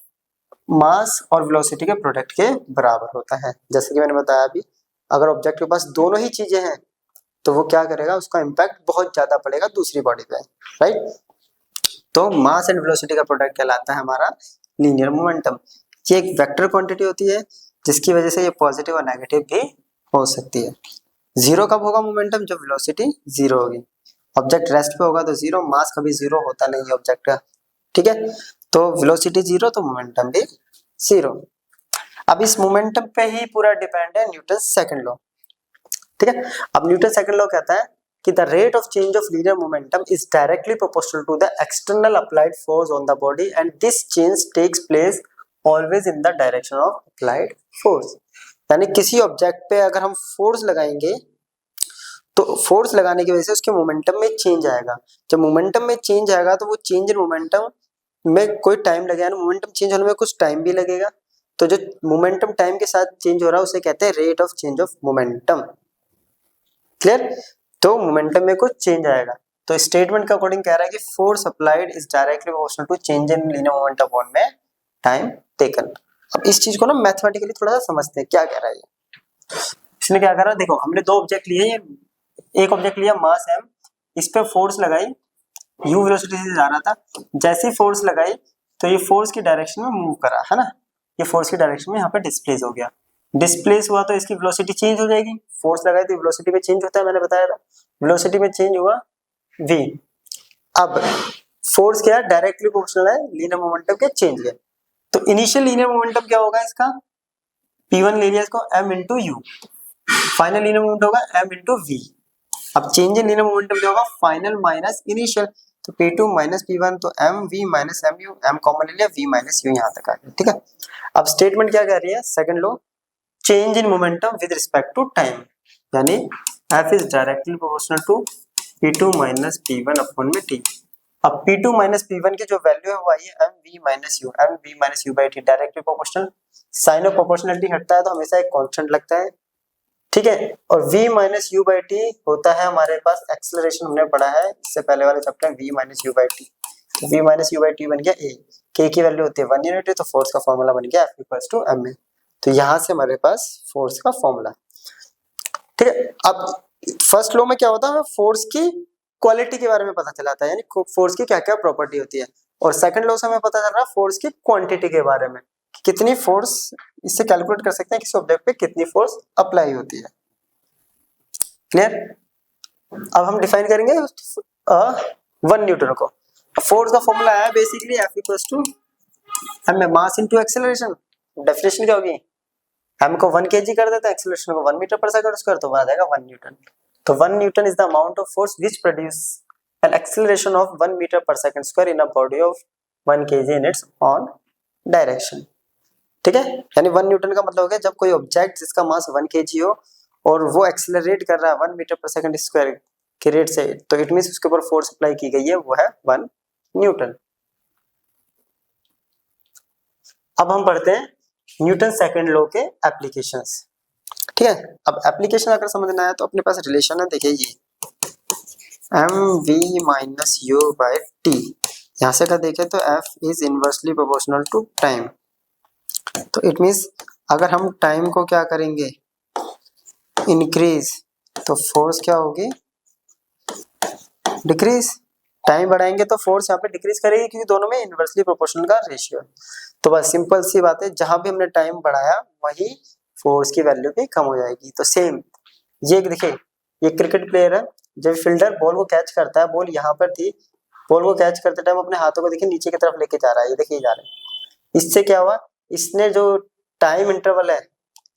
मास और वेलोसिटी के प्रोडक्ट के बराबर होता है। जैसे कि मैंने बताया अभी, अगर ऑब्जेक्ट के पास दोनों ही चीजें हैं तो वो क्या करेगा, उसका इम्पैक्ट बहुत ज्यादा पड़ेगा दूसरी बॉडी पे, राइट। तो मास एंड वेलोसिटी का प्रोडक्ट कहलाता है हमारा लीनियर मोमेंटम। ये एक वेक्टर क्वांटिटी होती है जिसकी वजह से ये पॉजिटिव और नेगेटिव भी हो सकती है। जीरो कब होगा मोमेंटम, जब वेलोसिटी जीरो होगी। ऑब्जेक्ट रेस्ट पे होगा तो जीरो, मास कभी जीरो होता नहीं है ऑब्जेक्ट का, ठीक है। तो वेलोसिटी जीरो तो मोमेंटम भी जीरो। अब इस मोमेंटम पे ही पूरा डिपेंड है न्यूटन सेकंड लॉ, ठीक है। अब न्यूटन सेकंड लॉ कहता है कि the rate of change of linear momentum is directly proportional to the external applied force on the body and this change takes place always in the direction of applied force. यानी किसी ऑब्जेक्ट पे अगर हम फोर्स लगाएंगे तो फोर्स लगाने की वजह से उसके मोमेंटम में चेंज आएगा। जब मोमेंटम में चेंज आएगा तो वो चेंज इन मोमेंटम में कोई टाइम लगेगा ना, मोमेंटम चेंज होने में कुछ टाइम भी लगेगा। तो जो मोमेंटम टाइम के साथ चेंज हो रहा है उसे कहते हैं rate of change of momentum. Clear? तो मोमेंटम में कुछ चेंज आएगा। तो स्टेटमेंट के अकॉर्डिंग कह रहा है कि force applied is directly proportional to change in linear momentum upon में टाइम टेकन। अब इस चीज को ना मैथमेटिकली थोड़ा सा समझते हैं क्या कह रहा है ये। इसने क्या करा, देखो हमने दो ऑब्जेक्ट लिए, ये एक ऑब्जेक्ट लिया मास m, इस पे फोर्स लगाई, u वेलोसिटी से जा रहा था, जैसे ही फोर्स लगाई तो ये फोर्स की डायरेक्शन में मूव करा, है ना, ये फोर्स की डायरेक्शन में यहाँ पे डिस्प्लेस हो गया। डिस्प्लेस हुआ तो इसकी वेलोसिटी चेंज हो जाएगी, फोर्स लगाई तो वेलोसिटी में चेंज होता है, मैंने बताया था, वेलोसिटी में चेंज हुआ v। अब फोर्स क्या है, डायरेक्टली प्रोपोर्शनल है लीनियर मोमेंटम के चेंज के। तो इनिशियल लीनियर मोमेंटम क्या होगा इसका, p1 ले लिया इसको m into you, final linear momentum होगा m इंटू v। अब चेंज इन लीनियर मोमेंटम क्या होगा, फाइनल माइनस इनिशियल, तो p2 माइनस p1, तो mv minus mu, m common ले लिया, v माइनस u यहाँ तक आ गया, ठीक है। अब स्टेटमेंट क्या कह रही है, second law, change in momentum with respect to time, यानी f is directly proportional to p2 minus p1 upon में t। अब p2 माइनस p1 की जो वैल्यू है वो आई है mv minus u, mv minus u by t, directly proportional, sign of proportionality हटता है तो हमेशा एक कांस्टेंट लगता है, ठीक है। और v minus u by T होता है हमारे पास एक्सेलरेशन, हमने पढ़ा है इससे पहले वाले चैप्टर में, v minus u by T, तो v minus u by T बन गया a, k की वैल्यू होती है 1 यूनिट, तो फोर्स का फॉर्मूला बन गया F इक्वल्स टू ma। तो यहाँ से हमारे पास फोर्स का फॉर्मूला, ठीक है। अब फर्स्ट लॉ में क्या होता है, फोर्स की क्वालिटी के बारे में पता चलाता है, यानी फोर्स की क्या क्या प्रॉपर्टी होती है, और सेकंड लॉ से हमें पता चल रहा है फोर्स की क्वांटिटी के बारे में, कितनी फोर्स, इससे कैलकुलेट कर सकते हैं किसी ऑब्जेक्ट पे कितनी फोर्स अप्लाई होती है। क्लियर? अब हम डिफाइन करेंगे 1 न्यूटन को। फोर्स का फॉर्मूला है basically F equals to m mass into acceleration. Definition क्या होगी, m को 1 kg कर देते हैं, एक्सेलरेशन को 1 मीटर पर सेकंड स्क्वायर, तो आ जाएगा 1 न्यूटन। तो 1 newton is the amount of force which produce an acceleration of 1 metre पर second square in a body of 1 kg in its own direction, ठीक है। यानी 1 न्यूटन का मतलब हो गया जब कोई ऑब्जेक्ट जिसका मास 1 kg हो और वो एक्सेलरेट कर रहा है 1 मीटर पर सेकंड स्क्वायर के रेट से, तो इट मींस उसके ऊपर फोर्स अप्लाई की गई है, वो है 1 न्यूटन। अब हम पढ़ते हैं न्यूटन सेकंड लॉ के एप्लीकेशंस, ठीक है। अब एप्लीकेशन अगर समझना है तो अपने पास रिलेशन है, देखिए ये mv minus u by t, यहाँ से अगर देखें तो f is inversely proportional to time. तो इट मींस अगर हम टाइम को क्या करेंगे, इंक्रीज, तो फोर्स क्या होगी, डिक्रीज। टाइम बढ़ाएंगे तो फोर्स यहाँ पे डिक्रीज करेगी, क्योंकि दोनों में इनवर्सली प्रोपोर्शनल का रेशियो है। तो बस सिंपल सी बात है, जहां भी हमने टाइम बढ़ाया वही फोर्स की वैल्यू भी कम हो जाएगी। तो सेम ये देखिए, ये क्रिकेट प्लेयर है, जब फील्डर बॉल को कैच करता है, बॉल यहाँ पर थी, बॉल को कैच करते टाइम अपने हाथों को देखिए नीचे की तरफ लेके जा रहा है, ये देखिए जा रहा है। इससे क्या हुआ, इसने जो टाइम इंटरवल है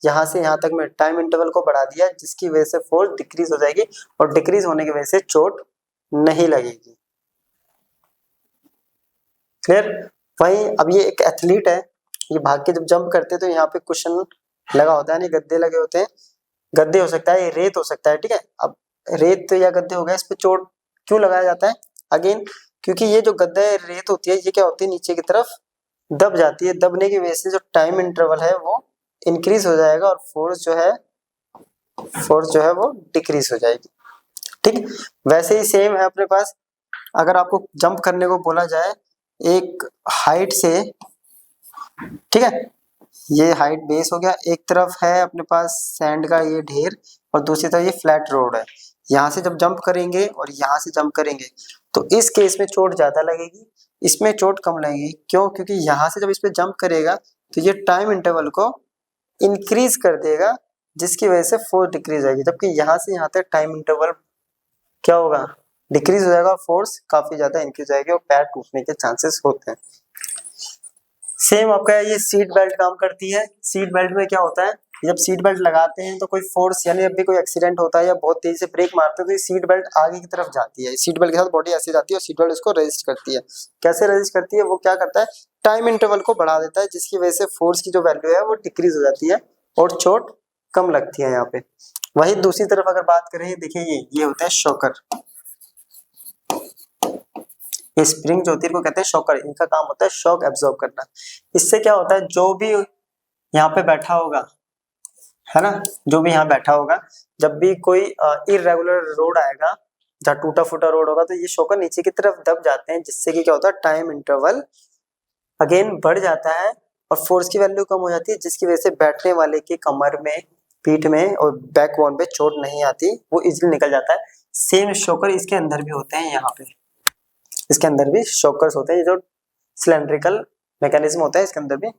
यहाँ से यहाँ तक में टाइम इंटरवल को बढ़ा दिया, जिसकी वजह से फोर्स डिक्रीज हो जाएगी, और डिक्रीज होने की वजह से चोट नहीं लगेगी। क्लियर? वहीं अब ये एक एथलीट है, ये भाग के जब जंप करते हैं तो यहाँ पे कुशन लगा होता है, नहीं गद्दे लगे होते हैं, गद्दे हो सकता है, ये रेत हो सकता है, ठीक है। अब रेत या गद्दे हो गए, इस पे चोट क्यों लगाया जाता है, अगेन क्योंकि ये जो गद्दा है रेत होती है, ये क्या होती है नीचे की तरफ दब जाती है, दबने की वजह से जो टाइम इंटरवल है वो इंक्रीज हो जाएगा, और फोर्स जो है वो डिक्रीज हो जाएगी, ठीक। वैसे ही सेम है अपने पास, अगर आपको जंप करने को बोला जाए एक हाइट से, ठीक है, ये हाइट बेस हो गया, एक तरफ है अपने पास सैंड का ये ढेर, और दूसरी तरफ ये फ्लैट रोड है। यहाँ से जब जंप करेंगे और यहाँ से जंप करेंगे तो इस केस में चोट ज्यादा लगेगी, इसमें चोट कम लगेगी। क्यों? क्योंकि यहाँ से जब इस पे जंप करेगा तो ये टाइम इंटरवल को इंक्रीज कर देगा, जिसकी वजह से फोर्स डिक्रीज आएगी, जबकि यहाँ से यहाँ तक टाइम इंटरवल क्या होगा, डिक्रीज हो जाएगा, और फोर्स काफी ज्यादा इंक्रीज आएगी, और पैर टूटने के चांसेस होते हैं। सेम आपका ये सीट बेल्ट काम करती है। सीट बेल्ट में क्या होता है, जब सीट बेल्ट लगाते हैं तो कोई फोर्स यानी जब भी कोई एक्सीडेंट होता है या बहुत तेजी से ब्रेक मारते हैं तो ये सीट बेल्ट आगे की तरफ जाती है, सीट बेल्ट के साथ बॉडी ऐसी जाती है और सीट बेल्ट उसको रेजिस्ट करती है। कैसे रेजिस्ट करती है, वो क्या करता है, टाइम इंटरवल को बढ़ा देता है, जिसकी वजह से फोर्स की जो वैल्यू है वो डिक्रीज हो जाती है और चोट कम लगती है यहाँ पे। वही दूसरी तरफ अगर बात करें, देखिए ये होते हैं शॉकर। ये स्प्रिंग जो होती है इनको कहते हैं शॉकर, इनका काम होता है शॉक एब्जॉर्ब करना। इससे क्या होता है, जो भी यहाँ पे बैठा होगा, है ना, जो भी यहाँ बैठा होगा, जब भी कोई इरेगुलर रोड आएगा, जहाँ टूटा फूटा रोड होगा, तो ये शॉकर नीचे की तरफ दब जाते हैं, जिससे कि क्या होता है, टाइम इंटरवल अगेन बढ़ जाता है और फोर्स की वैल्यू कम हो जाती है, जिसकी वजह से बैठने वाले की कमर में, पीठ में और बैक बोन पे चोट नहीं आती, वो इजीली निकल जाता है। सेम शॉकर इसके अंदर भी होते हैं, यहाँ पे इसके अंदर भी शॉकर्स होते हैं, ये जो सिलेंड्रिकल मैकेनिज्म होता है इसके अंदर भी,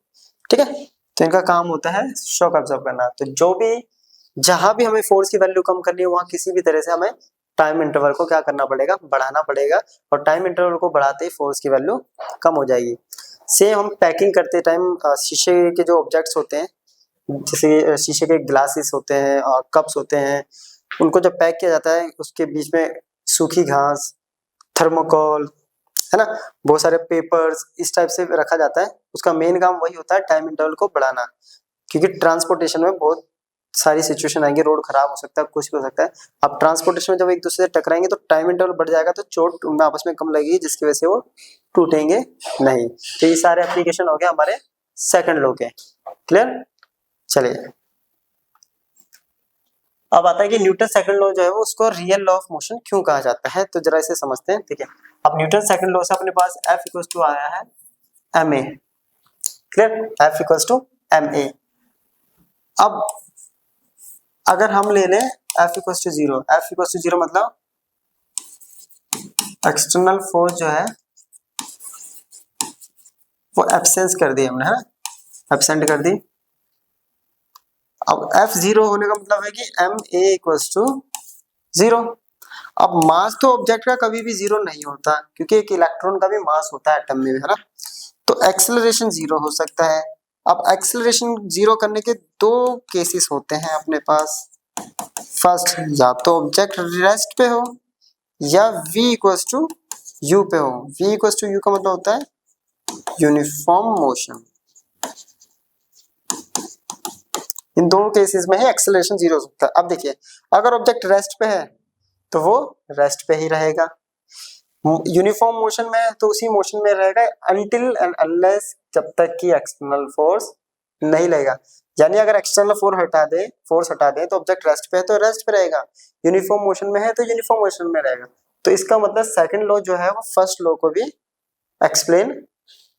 ठीक है। तो इनका काम होता है शॉक अब्जॉर्ब करना। तो जो भी जहां भी हमें फोर्स की वैल्यू कम करनी है, वहां किसी भी तरह से हमें टाइम इंटरवल को क्या करना पड़ेगा, बढ़ाना पड़ेगा, और टाइम इंटरवल को बढ़ाते ही फोर्स की वैल्यू कम हो जाएगी। सेम हम पैकिंग करते टाइम शीशे के जो ऑब्जेक्ट्स होते हैं, जैसे शीशे के ग्लासेस होते हैं और कप्स होते हैं, उनको जब पैक किया जाता है उसके बीच में सूखी घास, थर्मोकोल, है ना, बहुत सारे पेपर्स इस टाइप से रखा जाता है। उसका मेन काम वही होता है टाइम इंटरवल को बढ़ाना, क्योंकि ट्रांसपोर्टेशन में बहुत सारी सिचुएशन आएंगी, रोड खराब हो सकता है, कुछ भी हो सकता है। अब ट्रांसपोर्टेशन में जब एक दूसरे से टकराएंगे तो टाइम इंटरवल बढ़ जाएगा, तो चोट उनमें आपस में कम लगेगी, जिसकी वजह से वो टूटेंगे नहीं। तो ये सारे एप्लीकेशन हो गए हमारे सेकंड लॉ के, क्लियर। चलिए अब आता है कि न्यूटन सेकंड लॉ जो है वो उसको रियल लॉ ऑफ मोशन क्यों कहा जाता है, तो जरा इसे समझते हैं, ठीक है। अब न्यूटन सेकंड लॉ से अपने पास F इक्वल टू आया है ma, clear, F equal to ma। अब अगर हम ले लें F equal to 0, F equal to 0 मतलब एक्सटर्नल फोर्स जो है वो एब्सेंस कर दी हमने, है ना, एब्सेंट कर दी। अब F 0 होने का मतलब है कि ma इक्वल टू 0। अब मास तो ऑब्जेक्ट का कभी भी 0 नहीं होता, क्योंकि एक इलेक्ट्रॉन का भी मास होता है एटम में, है ना। तो एक्सेलरेशन 0 हो सकता है। अब एक्सेलरेशन 0 करने के दो केसेस होते हैं अपने पास। फर्स्ट, या तो ऑब्जेक्ट रेस्ट पे हो या v इक्वल्स टू u पे हो। v इक्वल्स टू u का मतलब होता है यूनिफॉर्म मोशन। इन दोनों केसेस में ही एक्सेलरेशन 0 हो सकता है। अब देखिए, अगर ऑब्जेक्ट रेस्ट पे है तो वो रेस्ट पे ही रहेगा, यूनिफॉर्म मोशन में है तो उसी मोशन में रहेगा अनटिल एंड अनलेस, जब तक कि एक्सटर्नल फोर्स नहीं लगेगा। यानी अगर एक्सटर्नल फोर्स हटा दे तो ऑब्जेक्ट रेस्ट पे है तो रेस्ट पे रहेगा, यूनिफॉर्म मोशन में है तो यूनिफॉर्म मोशन में रहेगा। तो इसका मतलब सेकंड लॉ जो है वो फर्स्ट लॉ को भी एक्सप्लेन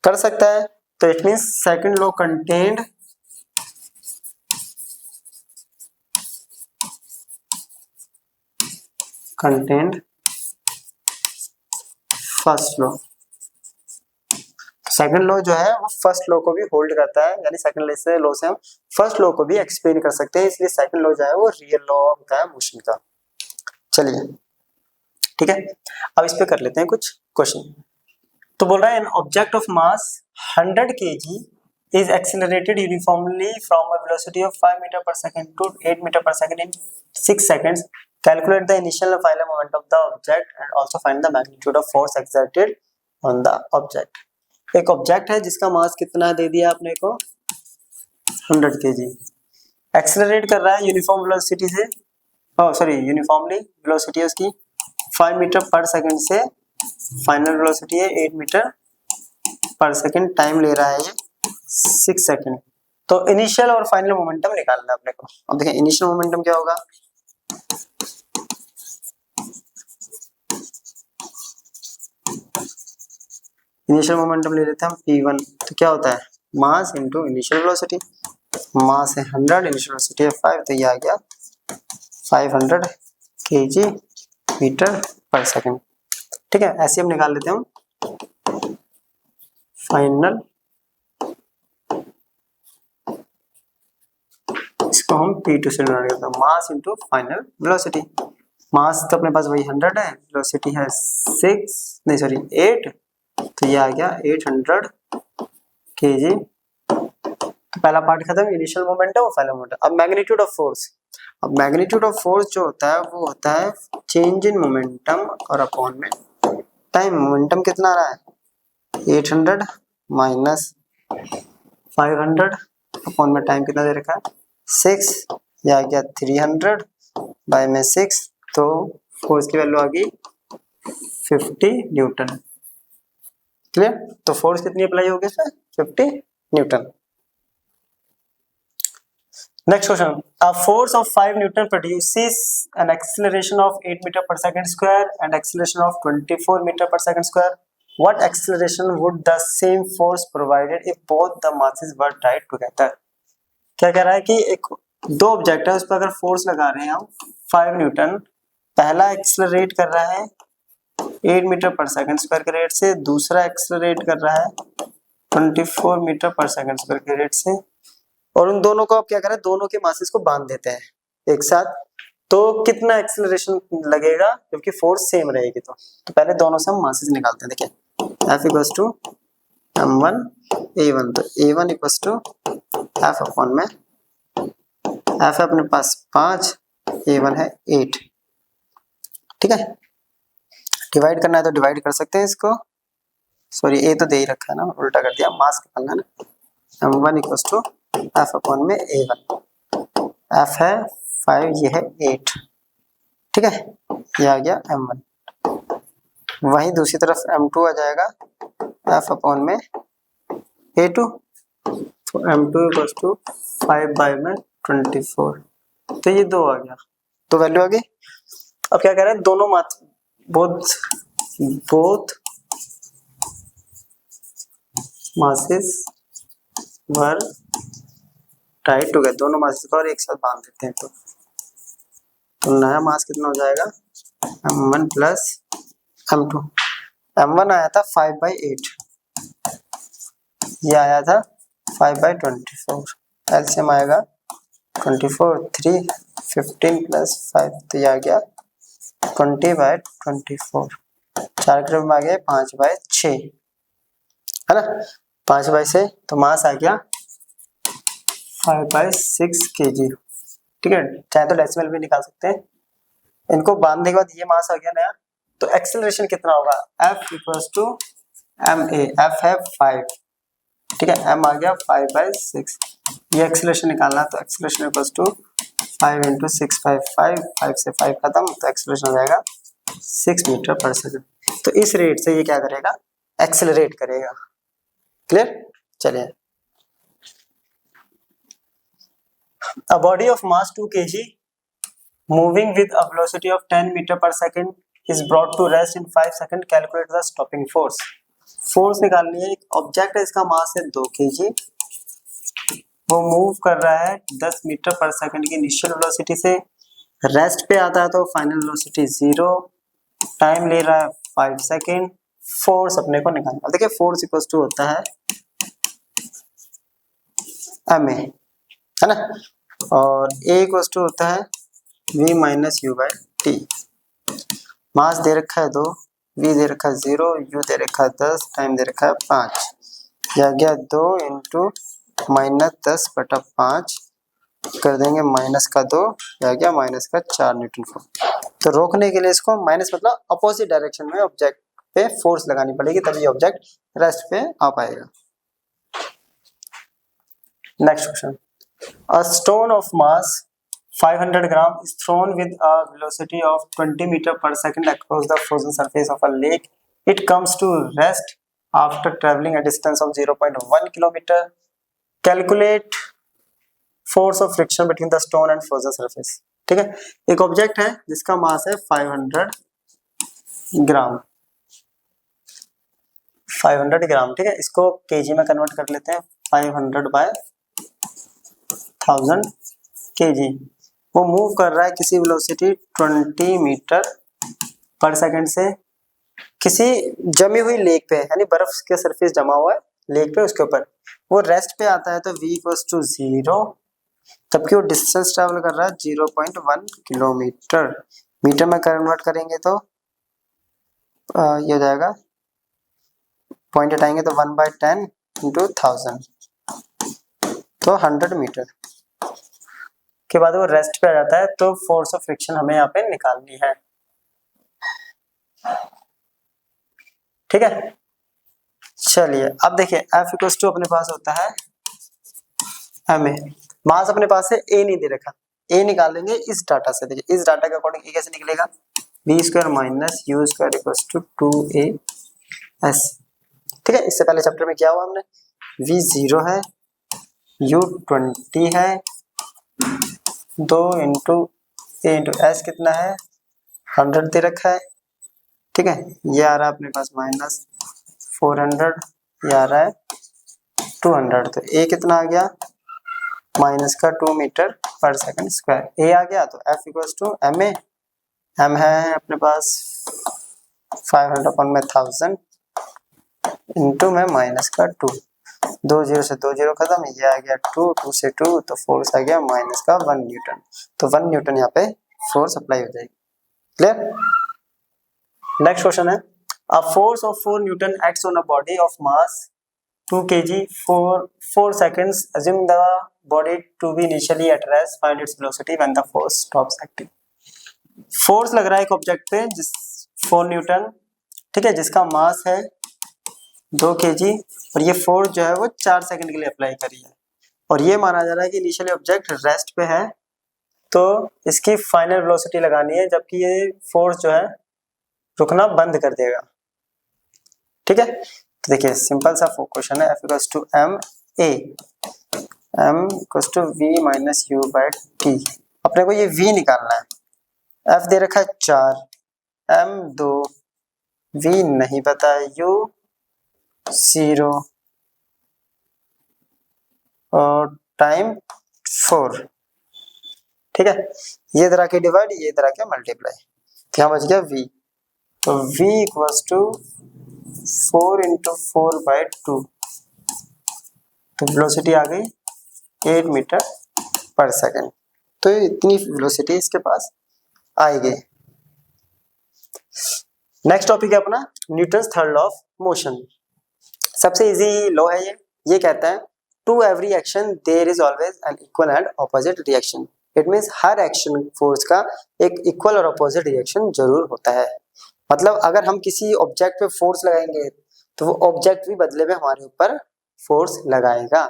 कर सकता है। तो it means second law contained first law. Second law जो है वो फर्स्ट लॉ को भी होल्ड करता है, यानी सेकंड लॉ से हम फर्स्ट लॉ को भी एक्सप्लेन कर सकते हैं, इसलिए सेकंड लॉ जो है वो रियल लॉ होता है मोशन का। चलिए ठीक है, अब इस पे कर लेते हैं कुछ क्वेश्चन। तो बोल रहा है an object of mass 100 kg is accelerated uniformly from a velocity of 5 meter per second to 8 meter per second in 6 seconds. Calculate the initial and final moment of the object and also find the magnitude of force exerted on the object. एक ऑब्जेक्ट है जिसका मास कितना दे दिया आपने को, 100 kg, एक्सेलरेट कर रहा है यूनिफॉर्म वेलोसिटी से, यूनिफॉर्मली वेलोसिटी है उसकी 5 मीटर पर सेकंड से, फाइनल वेलोसिटी है 8 मीटर पर सेकंड, टाइम ले रहा है ये 6 सेकंड। तो इनिशियल और फाइनल मोमेंटम निकालना है अपने को। अब देखें इनिशियल मोमेंटम क्या होगा, इनिशियल मोमेंटम ले लेते हैं हम p1। तो क्या होता है, मास इनटू इनिशियल वेलोसिटी। मास है 100, इनिशियल वेलोसिटी है 5, तो ये आ गया 500 kg मीटर पर सेकंड। ठीक है, ऐसे हम निकाल लेते हैं फाइनल, इसको हम P2 से डिवाइड करते हैं, मास इनटू फाइनल वेलोसिटी। मास तो अपने पास वही 100 है, वेलोसिटी है 8, तो ये आ गया 800 kg। तो पहला पार्ट खत्म, इनिशियल मोमेंटम और फाइनल मोमेंटम। अब मैग्नीट्यूड ऑफ फोर्स। अब मैग्नीट्यूड ऑफ फोर्स जो होता है वो होता है चेंज इन मोमेंटम और अपॉन में टाइम। मोमेंटम कितना आ रहा है 800 माइनस 500 अपॉन में टाइम कितना दे रखा है 6, या आ गया 300 बाय में 6, तो फोर्स की वैल्यू आ गई 50 न्यूटन। क्लियर? तो फोर्स कितनी अप्लाई होगी इसमें 50 Newton. Next question. A force of 5 Newton produces an acceleration of 8 meter per second square and acceleration of 24 meter per second square. What acceleration would the same force provided if both the masses were tied together? क्या कह रहा है कि एक दो ऑब्जेक्ट है, उस पर अगर फोर्स लगा रहे हैं हम 5 न्यूटन, पहला एक्सेलरेट कर रहा है 8 मीटर पर सेकंड स्क्वायर के रेट से, दूसरा एक्सेलरेट कर रहा है 24 मीटर पर सेकंड स्क्वायर के रेट से, और उन दोनों को आप क्या करें, दोनों के मासेस को बांध देते हैं एक साथ, तो कितना एक्सेलरेशन लगेगा क्योंकि फोर्स सेम रहेगी। तो पहले दोनों से हम मासेस निकालते हैं। देखिए F equals to m1 a1, तो a1 equals to F upon में F है अपने पास 5, a1 है 8। ठीक है, डिवाइड करना है तो डिवाइड कर सकते हैं इसको, सॉरी a तो दे ही रखा है ना, उल्टा कर दिया, मास निकालना है ना। m1 equals to F upon में a1, F है 5, ये है 8। ठीक है, ये आ गया m1। वहीं दूसरी तरफ m2 आ जाएगा F अपॉन में a2, तो m2 इक्वल्स टू 5 बाय में 24, तो ये 2 आ गया, तो वैल्यू आ गई। अब क्या कह रहे हैं, दोनों both masses were tied together, दोनों मास को और एक साथ बांध देते हैं, तो नया मास कितना हो जाएगा m1 प्लस m2। m1 आया था 5 बाई 8, ये आया था 5 बाई 24, एलसीएम आएगा 24, 3 15 प्लस 5, तो ये आ गया 20 बाई 24, 4 के रूप में आ गया 5 बाई 6, है ना, 5 बाई 6, तो मास आ गया 5 बाई 6 kg। ठीक है, चाहे तो डेसिमल भी निकाल सकते हैं। इनको बांधने के बाद ये मास आ गया नया, तो एक्सेलरेशन कितना होगा F equals to ma, F है 5, ठीक है, m आ गया 5 बाई 6, ये एक्सेलरेशन निकालना, तो एक्सेलरेशन इक्वल्स टू 5 इंटू 6 5 से 5 खत्म, तो एक्सेलरेशन हो जाएगा 6 मीटर पर सेकंड। तो इस रेट से ये क्या करेगा, एक्सेलरेट करेगा। क्लियर? चलिए, a body of mass 2 kg moving with a velocity of 10 meter per second is brought to rest in 5 seconds. Calculate the stopping force. Force निकालनी है, एक ऑब्जेक्ट है, इसका मास है 2 kg, वो मूव कर रहा है 10 मीटर पर सेकंड की इनिशियल वेलोसिटी से, रेस्ट पे आता है तो फाइनल वेलोसिटी 0, टाइम ले रहा है 5 सेकंड, फोर्स अपने को निकालना। देखिए फोर्स इक्वल्स टू होता है ma, है ना, और a इक्वल्स टू होता है v minus u by t. Mass दे रखा है 2, v दे रखा है 0, u दे रखा है 10, टाइम दे रखा है 5, यह आ गया 2 इंटू माइनस 10 बटा 5, कर देंगे माइनस का 2, यह आ गया माइनस का 4 न्यूटन फोर्स। तो रोकने के लिए इसको माइनस मतलब अपोजिट डायरेक्शन में ऑब्जेक्ट पे फोर्स लगानी पड़ेगी, तभी ऑब्जेक्ट रेस्ट पे आ पाएगा। Next question, a stone of mass 500 gram is thrown with a velocity of 20 meter per second across the frozen surface of a lake. It comes to rest after traveling a distance of 0.1 kilometer. Calculate force of friction between the stone and frozen surface. ठीक है, एक ऑब्जेक्ट है जिसका मास है 500 ग्राम, 500 ग्राम, ठीक है, इसको केजी में कन्वर्ट कर लेते हैं, 500 बाय 1000 kg। वो मूव कर रहा है किसी वेलोसिटी 20 मीटर पर सेकंड से किसी जमी हुई लेक पे, यानी बर्फ के सरफेस जमा हुआ है लेक पे, उसके ऊपर वो रेस्ट पे आता है, तो v इक्वल्स टू 0, जबकि वो डिस्टेंस ट्रेवल कर रहा है 0.1 किलोमीटर। मीटर में कन्वर्ट करेंगे तो ये हो जाएगा, पॉइंट हटाएंगे तो 1/10 इंटू 1000 तो 100 मीटर के बाद वो रेस्ट पे आ जाता है। तो फोर्स ऑफ फ्रिक्शन हमें यहाँ पे निकालनी है, ठीक है। चलिए अब देखिए F इक्वल टू अपने पास होता है ma, मास अपने पास है a नहीं दे रखा, a निकालेंगे इस डाटा से। देखिए इस डाटा के अकॉर्डिंग a कैसे निकलेगा, v square minus u square equal to 2as, ठीक है। इससे पहले चैप्टर में क्या हुआ हमने, v 0 है, u 20 है, 2 इंटू a इंटू एस कितना है 100 दे रखा है, ठीक है। ये आ रहा है अपने पास माइनस 400, ये आ रहा है 200, तो a कितना आ गया माइनस का 2 मीटर पर सेकंड स्क्वायर। a आ गया तो F equals to ma, m है अपने पास 500/1000 इंटू में माइनस का 2, 2 0 से 2 0 खत्म, ये आ गया 2, 2 से 2 तो फोर्स आ गया माइनस का 1 न्यूटन। तो 1 न्यूटन यहाँ पे फोर्स अप्लाई हो जाएगी। क्लियर। नेक्स्ट क्वेश्चन है, a force of 4 Newton acts on a body of mass 2 kg for 4 seconds. Assume the body to be initially at rest. Find its velocity when the force stops acting. Force लग रहा है एक ऑब्जेक्ट पे जिस 4 न्यूटन, ठीक है, जिसका मास है 2 kg और ये फोर्स जो है वो 4 सेकंड के लिए अप्लाई करी है और ये माना जा रहा है कि इनिशियली ऑब्जेक्ट रेस्ट पे है, तो इसकी फाइनल वेलोसिटी लगानी है जबकि ये फोर्स जो है रुकना बंद कर देगा, ठीक है। तो देखिए सिंपल सा क्वेश्चन है, F equals to m a, m equals to v minus u by t। अपने को ये v निकालना है, F दे रखा है 4, m 2, v नहीं पता है, u 0 और टाइम 4, ठीक है। ये तरह के डिवाइड, ये तरह के मल्टीप्लाई, तो यहाँ बच गया v। तो v इक्वल्स टू 4 इंटू 4/2, तो वेलोसिटी आ गई 8 मीटर पर सेकंड। तो इतनी वेलोसिटी इसके पास आएगी। नेक्स्ट टॉपिक है अपना Newton's third law of motion. सबसे इजी लॉ है ये कहता है to every action there is always an equal and opposite reaction. It means हर एक्शन फोर्स का एक इक्वल और ऑपोजिट रिएक्शन जरूर होता है। मतलब अगर हम किसी ऑब्जेक्ट पे फोर्स लगाएंगे तो वो ऑब्जेक्ट भी बदले में हमारे ऊपर फोर्स लगाएगा,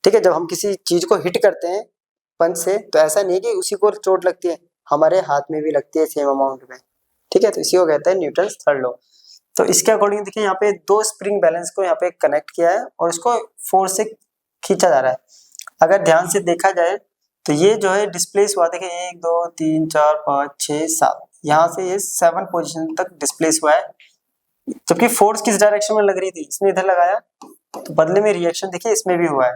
ठीक है। जब हम किसी चीज को हिट करते हैं पंच से तो ऐसा नहीं कि उसी को चोट लगती है, हमारे हाथ में भी लगती है सेम अमाउंट में, ठीक है। तो इसी को कहते हैं न्यूटन्स थर्ड लॉ। तो इसके अकॉर्डिंग देखिए यहाँ पे 2 स्प्रिंग बैलेंस को यहाँ पे कनेक्ट किया है और इसको फोर्स से खींचा जा रहा है। अगर ध्यान से देखा जाए तो ये जो है डिस्प्लेस हुआ, देखिए 1 2 3 4 5 6 7, यहाँ से ये 7 पोजीशन तक डिस्प्लेस हुआ है, जबकि फोर्स किस डायरेक्शन में लग रही थी, इसने इधर लगाया, तो बदले में रिएक्शन देखिए इसमें भी हुआ है।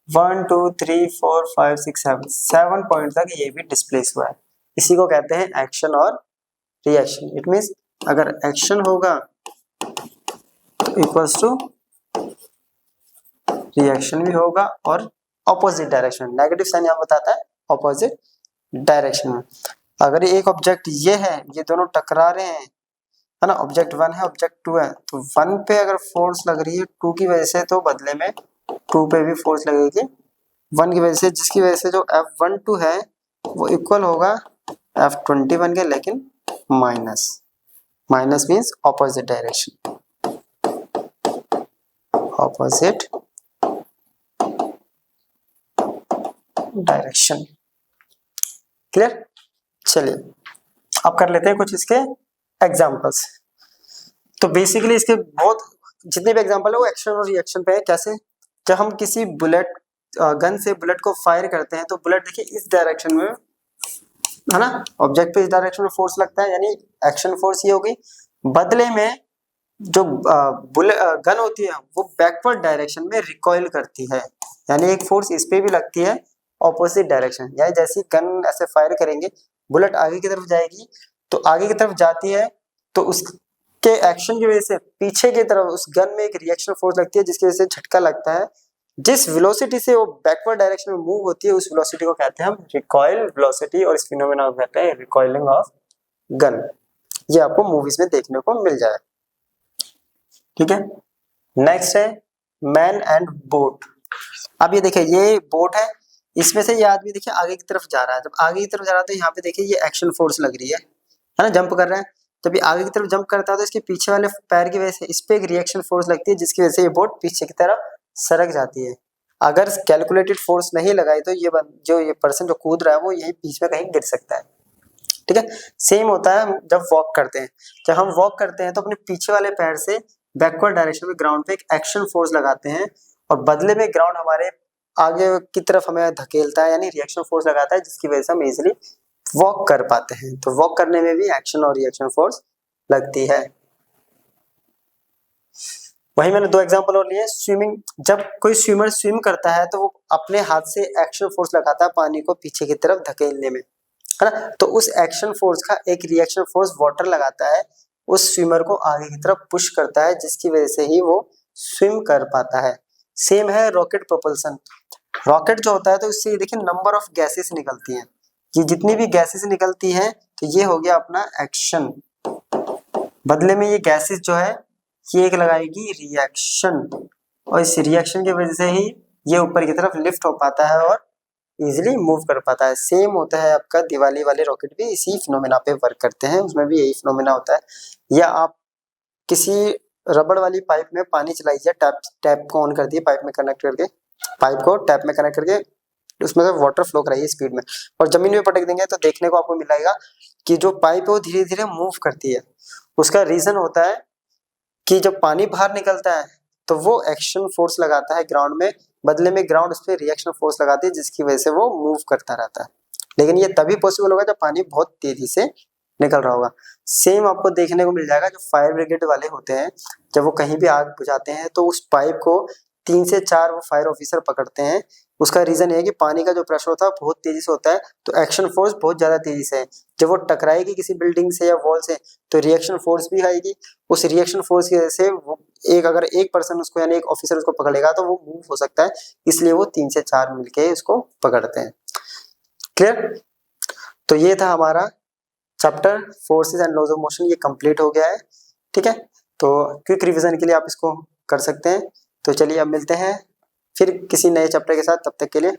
1 2 3 4 5 6 7 पॉइंट तक ये भी डिस्प्लेस हुआ है। इसी को कहते हैं एक्शन और रिएक्शन। इट मींस अगर एक्शन होगा तो इक्वल्स टू रिएक्शन भी होगा और ऑपोजिट डायरेक्शन, नेगेटिव साइन यहाँ बताता है ऑपोजिट डायरेक्शन में। अगर एक ऑब्जेक्ट ये है, ये दोनों टकरा रहे हैं, है ना, ऑब्जेक्ट 1 है ऑब्जेक्ट 2 है, तो 1 पे अगर फोर्स लग रही है 2 की वजह से तो बदले में 2 पे भी फोर्स लगेगी 1 की वजह से, जिसकी वजह से जो F12 है वो इक्वल होगा F21 के, लेकिन minus, minus means opposite direction, opposite direction. Clear. चलिए अब कर लेते हैं कुछ इसके एग्जांपल्स। तो बेसिकली इसके बहुत जितने भी एग्जांपल है वो एक्शन और रिएक्शन पे है। कैसे, जब हम किसी बुलेट गन से बुलेट को फायर करते हैं तो बुलेट देखिए इस डायरेक्शन में, है ना, ऑब्जेक्ट पे इस डायरेक्शन में फोर्स लगता है, यानी एक्शन फोर्स ये होगी। बदले में जो गन होती है वो बैकवर्ड डायरेक्शन में रिकॉइल करती है, यानी एक फोर्स इस पे भी लगती है ऑपोजिट डायरेक्शन, यानी जैसी गन ऐसे फायर करेंगे बुलेट आगे की तरफ जाएगी, तो आगे की तरफ जाती है तो उसके एक्शन की वजह से पीछे की तरफ उस गन में एक रिएक्शन फोर्स लगती है जिसकी वजह से झटका लगता है। जिस वेलोसिटी से वो बैकवर्ड डायरेक्शन में मूव होती है उस वेलोसिटी को कहते हैं हम रिकॉइल वेलोसिटी, और इस फिनोमेना को कहते हैं रिकॉइलिंग ऑफ गन। ये आपको मूवीज में देखने को मिल जाए, ठीक है। नेक्स्ट है मैन एंड बोट। अब ये देखिए ये बोट है, इसमें से ये आदमी देखिए आगे की तरफ जा रहा है। जब आगे की तरफ जा रहा है तो यहाँ पे देखिए ये एक्शन फोर्स लग रही है ना, जंप कर रहा है। जब ये आगे की तरफ जंप करता है तो इसके पीछे वाले पैर की वजह से इस पे एक रिएक्शन फोर्स लगती है, जिसकी वजह से ये बोट पीछे की तरफ सरक जाती है। अगर कैलकुलेटेड फोर्स नहीं लगाई तो जो ये पर्सन जो कूद रहा है वो यही बीच में कहीं गिर सकता है। ठीक है, सेम होता है जब वॉक करते हैं। जब हम वॉक करते हैं तो अपने पीछे वाले पैर से बैकवर्ड डायरेक्शन में ग्राउंड पे एक एक्शन फोर्स लगाते हैं, और बदले में ग्राउंड हमारे आगे की तरफ हमें धकेलता है, यानी रिएक्शन फोर्स लगाता है, जिसकी वजह से हम इजिली वॉक कर पाते हैं। तो वॉक करने में भी एक्शन और रिएक्शन फोर्स लगती है। वही मैंने दो एग्जांपल और लिए। स्विमिंग, जब कोई स्विमर स्विम करता है तो वो अपने हाथ से एक्शन फोर्स लगाता है पानी को पीछे की तरफ धकेलने में, है ना। तो उस एक्शन फोर्स का एक रिएक्शन फोर्स वाटर लगाता है, उस स्विमर को आगे की तरफ पुश करता है, जिसकी वजह से ही वो स्विम कर पाता है। सेम है रॉकेट प्रोपल्सन। रॉकेट जो होता है तो इससे देखिए नंबर ऑफ गैसेस निकलती हैं, ये जितनी भी गैसेस निकलती हैं तो ये हो गया अपना एक्शन। बदले में ये गैसेस जो है ये एक लगाएगी रिएक्शन, और इस रिएक्शन की वजह से ही ये ऊपर की तरफ लिफ्ट हो पाता है और इजीली मूव कर पाता है। सेम होता है आपका दिवाली वाले रॉकेट भी इसी फिनोमेना पे वर्क करते हैं, उसमें भी यही फिनोमेना होता है। या आप किसी रबड़ वाली पाइप में पानी चलाइए, टैप को ऑन कर दिए, पाइप में कनेक्ट करके, पाइप को टैप में कनेक्ट करके उसमें से वाटर फ्लो कराइए स्पीड में, और जमीन में पटक देंगे तो देखने को आपको मिलेगा कि जो पाइप है वो धीरे धीरे मूव करती है। उसका रीजन होता है कि जब पानी बाहर निकलता है तो वो एक्शन फोर्स लगाता है ग्राउंड में, बदले में ग्राउंड उस पर रिएक्शन फोर्स लगाती है, जिसकी वजह से वो मूव करता रहता है। लेकिन ये तभी पॉसिबल होगा जब पानी बहुत तेजी से निकल रहा होगा। सेम आपको देखने को मिल जाएगा जो फायर ब्रिगेड वाले होते हैं, जब वो कहीं भी आग बुझाते हैं तो उस पाइप को 3 से 4 वो फायर ऑफिसर पकड़ते हैं। उसका रीजन ये है कि पानी का जो प्रेशर होता है बहुत तेजी से होता है, तो एक्शन फोर्स बहुत ज्यादा तेजी से है। जब वो टकराएगी किसी बिल्डिंग से या वॉल से तो रिएक्शन फोर्स भी आएगी, उस रिएक्शन फोर्स की वजह से वो अगर एक पर्सन उसको यानी एक ऑफिसर उसको पकड़ेगा तो वो मूव हो सकता है, इसलिए वो 3 से 4 मिलके उसको पकड़ते हैं। क्लियर? तो ये था हमारा chapter forces and laws of motion, ये कंप्लीट हो गया है। ठीक है, तो क्विक रिवीजन के लिए आप इसको कर सकते हैं। तो चलिए अब मिलते हैं फिर किसी नए चैप्टर के साथ, तब तक के लिए